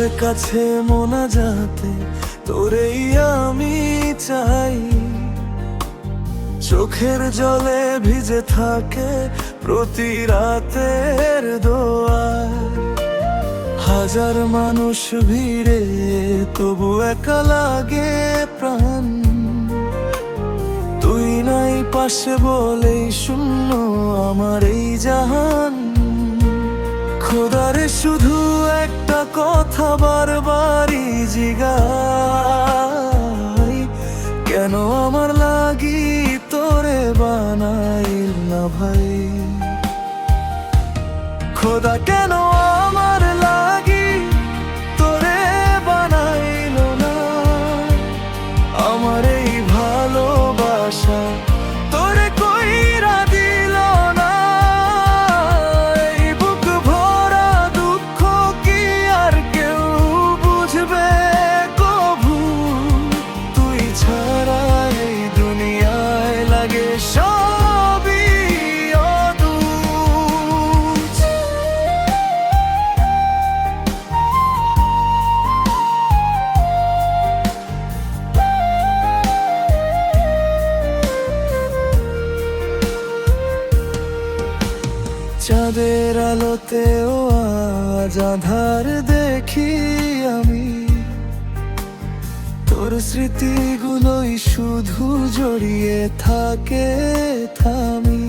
খোদার কাছে মোনাজাতে তোরেই আমি চাই। চোখের জলে ভিজে থাকে প্রতি রাতের দোয়ার। হাজার মানুষ ভিড়ে তবু একা লাগে প্রাণ। তুই নাই পাশে বলেই শূন্য আমার এই জাহান। খোদারে শুধু একটা কথা বারবারই জিগাই, কেন আমার লাগি তোরে বানাইল না ভাই? খোদা কেন আমার লাগি তোরে বানাইল না? আমার এই ভালোবাসা তোরে কইরা দিল না। এই বুক ভরা দুঃখ কি আর কেউ বুঝবে কভু? তুই ছাড়া এই দুনিয়ায় লাগে সবই অদূর। চাঁদের আলোতেও আজ আধার দেখি আমি। তোর স্মৃতিগুলোই শুধু জড়িয়ে থাকে থামি।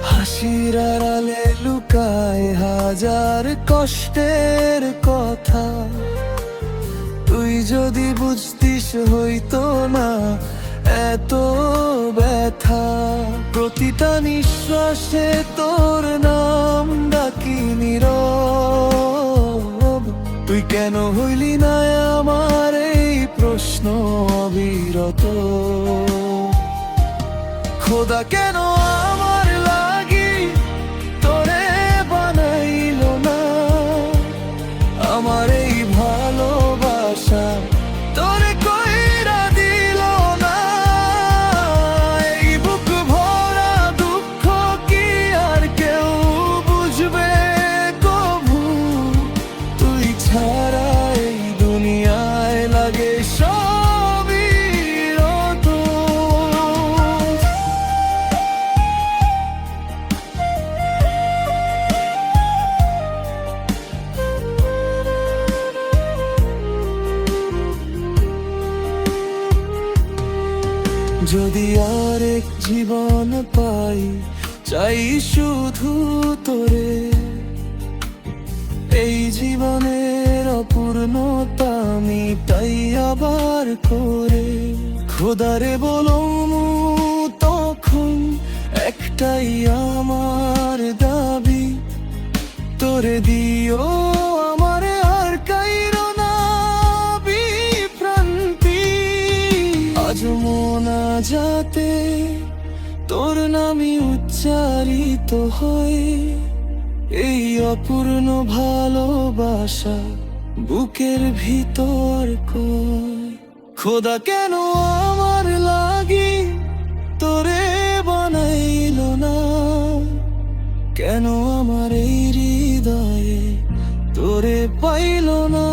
হাসির আড়ালে লুকায় হাজার কষ্টের কথা। তুই যদি বুঝতিস হইতো না এত ব্যথা। প্রতিটা নিঃশ্বাসে তোর নাম ডাকি নীরব। তুই কেন হইলি না আমার এই প্রশ্ন অবিরত। খোদা কেন আমার লাগি তোরে বানাইল না? আমার এই ভালোবাসা তোরে কইরা দিল না। এই বুক ভরা দুঃখ কি আর কেউ বুঝবে কভু? তুই ছাড়া এই দুনিয়ায় লাগে সবই অদূর। যদি আরেক জীবন পাই চাই শুধু তোরে। এই জীবনের অপূর্ণতা মিটাই আবার করে। খোদারে বলুম তখন একটাই আমার দাবি, তোরে দিও আমারে আর কাইরো না বিভ্রান্তি। আজ মোনাজাতে তোর নামই উচ্চারিত হয়। এই অপূর্ণ ভালোবাসা বুকের ভিতর কয়। খোদা কেন আমার লাগি তোরে বানাইল না? কেন আমার এই হৃদয়ে তোরে পাইল না?